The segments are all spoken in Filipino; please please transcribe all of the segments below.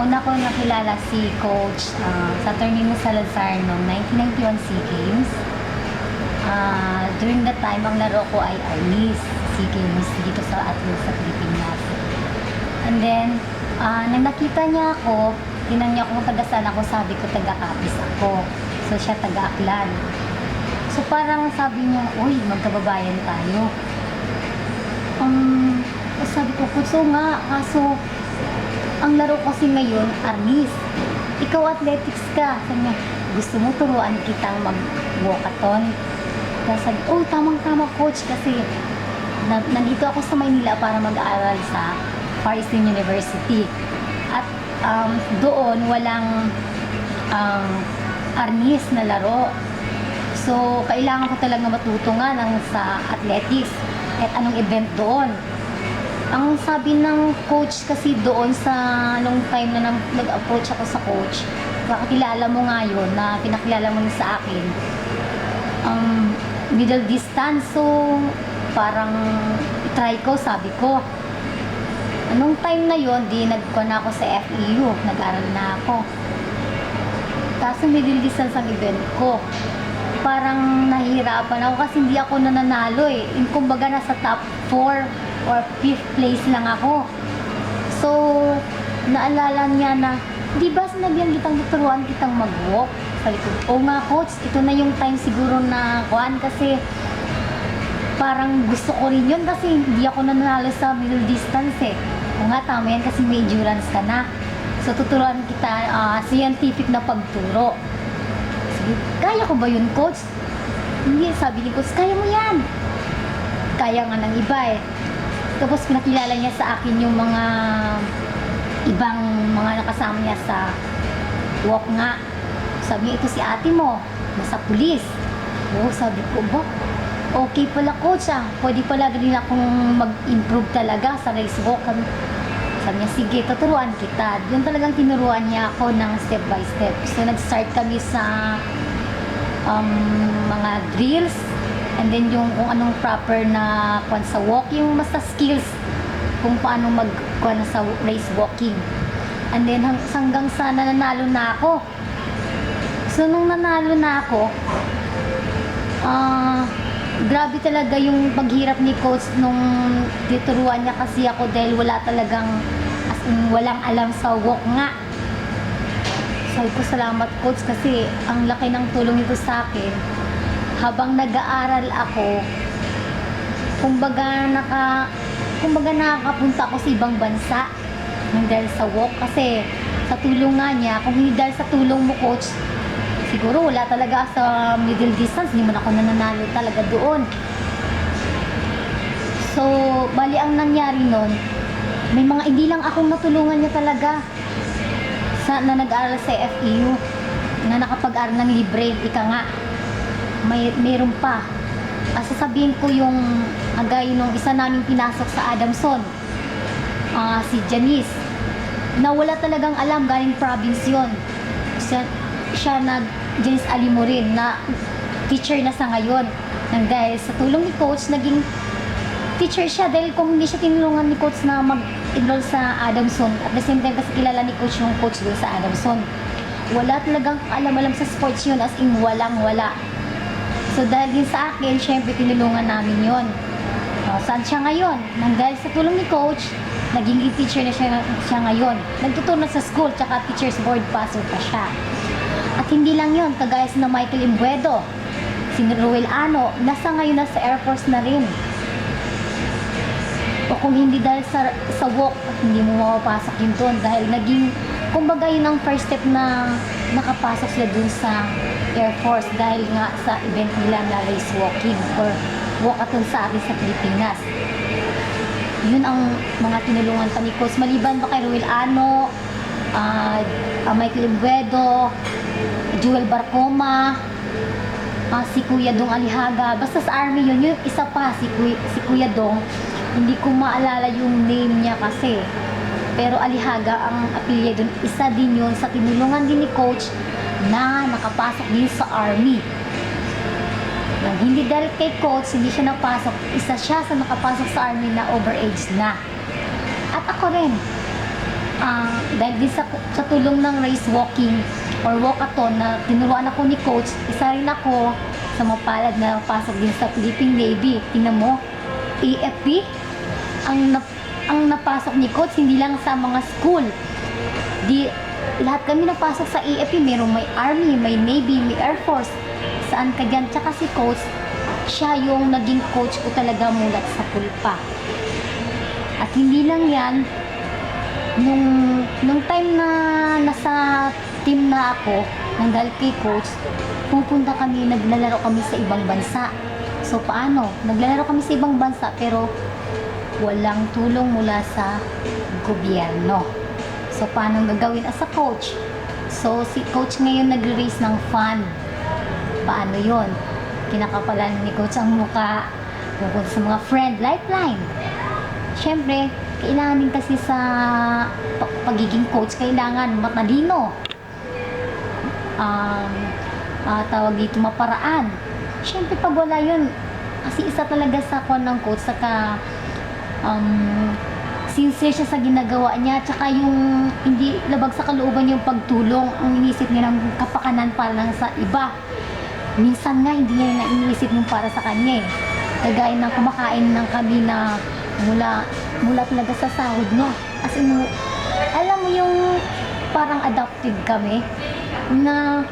Una ko nakilala si Coach sa Ternino Salazar noong 1991 SEA Games. During that time, ang laro ko ay Arnis SEA Games dito sa Pilipinas. And then, nang nakita niya ako, tinanong niya kung taga saan ako, sabi ko taga Capiz ako. So siya taga Aklan. So parang sabi niya, uy, magkababayan tayo. Sabi ko, so nga, kaso ang laro kasi ngayon, Arnis. Ikaw athletics ka. Sabi niya, gusto mo turuan kitang mag-walkathon? Kaya sabi, oh, tamang-tama coach kasi nandito ako sa Maynila para mag-aaral sa Far Eastern University. At doon walang Arnis na laro. So, kailangan ko talaga matuto nga sa athletics at anong event doon. Ang sabi ng coach kasi doon sa nung time na nag-approach ako sa coach, kakilala mo nga yun, na pinakilala mo na sa akin, middle distance. So, parang try ko, sabi ko. Anong time na yon di nagkuha na ako sa FEU, nag-aral na ako. Kaso middle distance ang event ko. Parang nahihirapan ako kasi hindi ako nananalo eh. Kumbaga nasa top 4 or 5th place lang ako. So, naalala niya na, di ba sinabihan kitang tuturuan kitang mag-walk? Sabi ko, oo nga coach, ito na yung time siguro na kuhan kasi parang gusto ko rin yun kasi hindi ako nananalo sa middle distance eh. O nga, tama yan kasi may endurance ka na. So, tuturuan kita scientific na pagturo. Sabi, kaya ko ba yun, coach? Hindi, sabi ni coach, kaya mo yan. Kaya nga ng iba eh. Tapos pinakilala niya sa akin yung mga ibang mga nakasama niya sa walk nga. Sabi niya, ito si ate mo, nasa pulis. Oo, sabi ko, ba? Okay pala coach pwede pala rin akong mag-improve talaga sa race walk. Sabi niya, sige, tuturuan kita. Yun talagang tinuruan niya ako ng step by step. So, nag-start kami sa mga drills. And then, yung kung anong proper na kung sa walk, yung basta skills kung paano mag-kung sa race walking. And then, hanggang sa nanalo na ako. So, nung nanalo na ako, grabe talaga yung paghirap ni coach nung tituruan niya kasi ako dahil wala talagang walang alam sa walk nga. Sabi ko, salamat coach kasi ang laki ng tulong nito sa akin. Habang nag-aaral ako, kumbaga nakakapunta ako sa ibang bansa ng dahil sa walk kasi sa tulong nga niya, kung hindi dahil sa tulong mo coach, siguro wala talaga sa middle distance, hindi man ako nananalo talaga doon. So, bali ang nangyari nun, may mga hindi lang akong natulungan niya talaga na nag-aaral sa FEU, na nakapag-aaral ng libre, ika nga, mayroon pa. Sasabihin ko yung agay nung isa naming pinasok sa Adamson, si Janice, na wala talagang alam, galing province yun. Siya Janice Alimorin na teacher na sa ngayon. Nang dahil sa tulong ni coach, naging teacher siya dahil kung hindi siya tinulungan ni coach na mag-enroll sa Adamson, at the same time kasi kilala ni coach yung coach doon sa Adamson, wala talagang alam-alam sa sports yun, as in walang-wala. So dahil din sa akin, syempre tinulungan namin yun. Saan siya ngayon? Nang dahil sa tulong ni coach, naging teacher na siya ngayon. Nagtuturo sa school, tsaka teacher's board passer pa siya. At hindi lang yun, kagaya si na Michael Imbuedo, si Ruel Ano, nasa ngayon na sa Air Force na rin. O kung hindi dahil sa walk, hindi mo mapapasok yun doon dahil naging, kumbaga yun ang first step na nakapasok sila dun sa Air Force dahil nga sa event nila na race walking or walkathon sa atin sa Pilipinas. Yun ang mga tinulungan pa ni coach. Maliban pa kay Ruel Ano, Michael Imbuedo, Joel Barcoma, si Kuya Dong Alihaga. Basta sa army yun, yung isa pa, si Kuya Dong. Hindi ko maalala yung name niya kasi. Pero Alihaga ang apelyido dun. Isa din yun sa tinulungan din ni coach na nakapasok din sa army. Nang hindi dahil kay coach, hindi siya napasok. Isa siya sa nakapasok sa army na overage na. At ako rin. Dahil din sa tulong ng race walking or walkathon na tinuruan ako ni coach, isa rin ako sa mapalad na pasok din sa Philippine Navy. Tingnan mo, AFP ang napasok ni coach, hindi lang sa mga school. Lahat kami napasok sa AFP, may Army, may Navy, may Air Force. Saan ka dyan? Tsaka si coach, siya yung naging coach ko talaga mula sa pulpa. At hindi lang yan, nung time na nasa team na ako, dahil kay coach, naglalaro kami sa ibang bansa. So paano? Naglalaro kami sa ibang bansa pero walang tulong mula sa gobyerno. So paano gagawin as a coach? So si coach ngayon nag-release ng fund. Paano yon? Kinakapalan ni coach ang mukha, pupunta sa mga friend, lifeline. Siyempre, kailangan din kasi sa pagiging coach, kailangan matalino. Tawag dito, maparaan. Siyempre, pag wala yun, kasi isa talaga sa kwan ng coach, saka sincere siya sa ginagawa niya, tsaka yung hindi labag sa kalooban yung pagtulong, ang inisip niya ng kapakanan para lang sa iba. Minsan nga, hindi niya na iniisip yung para sa kanya eh. Kagaya ng kumakain ng kami na mula talaga sa sahod niya. As in, alam mo yung parang adopted kami na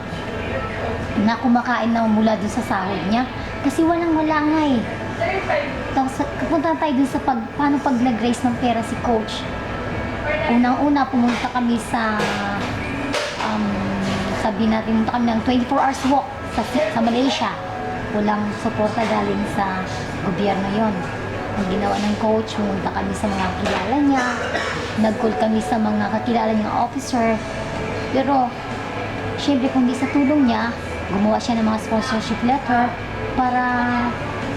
kumakain na mula dun sa sahod niya. Kasi walang-wala nga eh. Tapos, kapunta tayo dun sa paano pag nag-raise ng pera si coach. Unang-una, pumunta kami sa, sabi natin, pumunta kami ng 24 hours walk sa Malaysia. Walang suporta galing sa gobyerno yon. Ang ginawa ng coach, pumunta kami sa mga kilala niya, nag-call kami sa mga kakilala niyang officer. Pero, syempre kung di sa tulong niya, gumawa siya ng mga sponsorship letter para,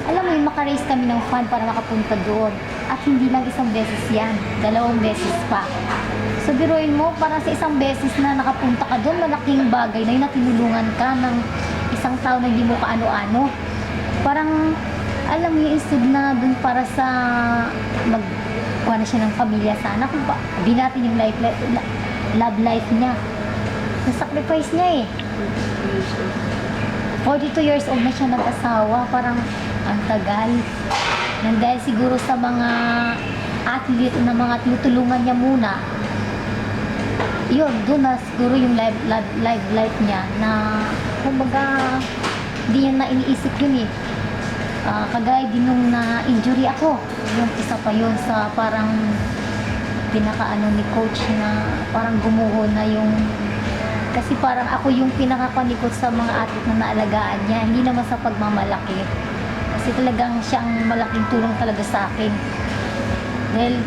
alam mo yun, maka-raise kami ng fund para makapunta doon. At hindi lang isang beses yan, 2 beses pa. So, biruin mo, para sa isang beses na nakapunta ka doon, malaking bagay na yun na tinulungan ka ng isang tao na hindi mo kaano-ano. Parang, alam mo yung instead na dun para sa magkuha na siya ng pamilya sana, kung di natin yung love life niya. Nasacrifice niya eh. 42 years old na siya nag-asawa, parang ang tagal. Nang dahil siguro sa mga athlete na mga tinutulungan niya muna, yun, doon na siguro yung life niya na kumbaga hindi niya na iniisip yun eh. Kagaya din nung na-injury ako, yung isa pa yun sa parang pinakaano ni coach na parang gumuho na yung, kasi parang ako yung pinakapanikot sa mga athlete na naalagaan niya, hindi naman sa pagmamalaki, kasi talagang siyang malaking tulong talaga sa akin. Dahil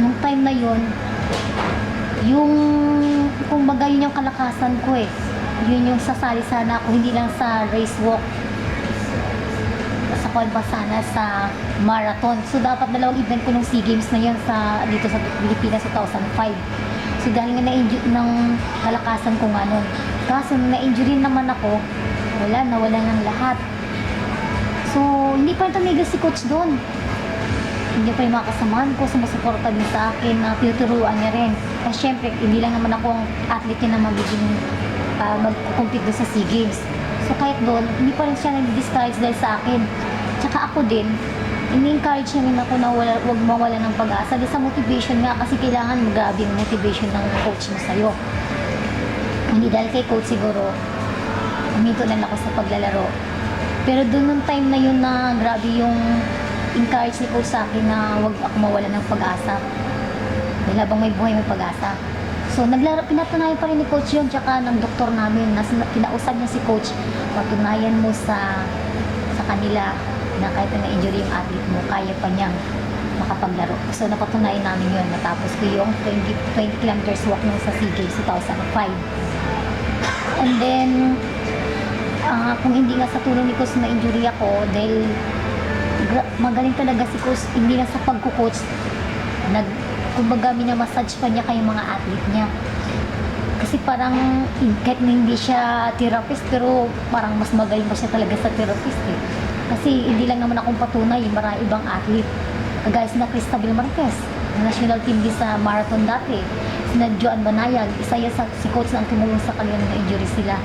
nung time na yun, yung kumbaga yun yung kalakasan ko eh, yun yung sasali sana ako, hindi lang sa race walk, sa pa sana sa marathon. So dapat 2 event ko nung SEA Games na yun dito sa Pilipinas 2005. So dahil nga na-injury ng kalakasan ko nga nun. Kaso nung na-injury naman ako, nawala ng lahat. So hindi pa rin tumigil si coach doon. Hindi pa yung mga kasamahan ko, sumusuporta din sa akin, na tinuturuan niya rin. Kasi syempre, hindi lang naman ako ang athlete na magiging mag-compete doon sa SEA Games. So kahit doon, hindi pa rin siya nag-discourage dahil sa akin. Tsaka ako din, ini-encourage niya rin ako na huwag mawala ng pag-asa. Dahil sa motivation nga, kasi kailangan grabe yung motivation ng coach mo sa'yo. Hindi dahil kay coach siguro, huminto lang ako sa paglalaro. Pero doon nung time na yun na grabe yung encourage ni coach sa akin na huwag ako mawala ng pag-asa. Dahil habang may buhay, may pag-asa. So, pinatunayan pa rin ni coach yun, tsaka ng doktor namin, kinausap niya si coach, patunayan mo sa kanila na kahit na injury yung athlete mo, kaya pa niyang makapaglaro. So, napatunayan namin yun. Natapos ko yung 20 kilometers walk nung sa SEA Games 2005. And then, kung hindi nga sa tulong ni coach na injury ako, dahil magaling talaga si coach, hindi lang sa pagkukoach, kumbaga minamassage pa niya kayong mga athlete niya. Kasi parang kahit na hindi siya therapist, pero parang mas magaling pa siya talaga sa therapist eh. Kasi hindi lang naman akong patunay, marami ibang athlete. Kagaya na Cristabel Marquez, national team din sa marathon dati. Sina Joan Banayag, isa yan si coach na ang tumulong sa kanila na injury sila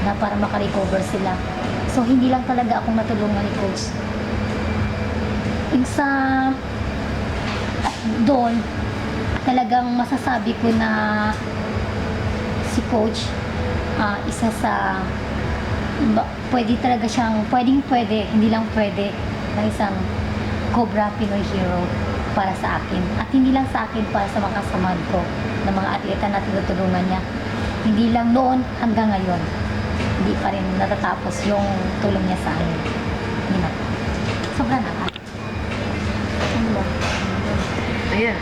na para makarecover sila. So, hindi lang talaga akong natulungan ni coach. Yung sa doon, talagang masasabi ko na si coach, isa sa pwede talaga siyang, pwede, hindi lang pwede na isang Cobra Pinoy Hero para sa akin. At hindi lang sa akin, para sa mga kasamahan ko na mga atleta na tinutulungan niya. Hindi lang noon hanggang ngayon. Hindi pa rin natatapos yung tulong niya sa akin. Hindi na. Sobra na. Ano ba? Ayan.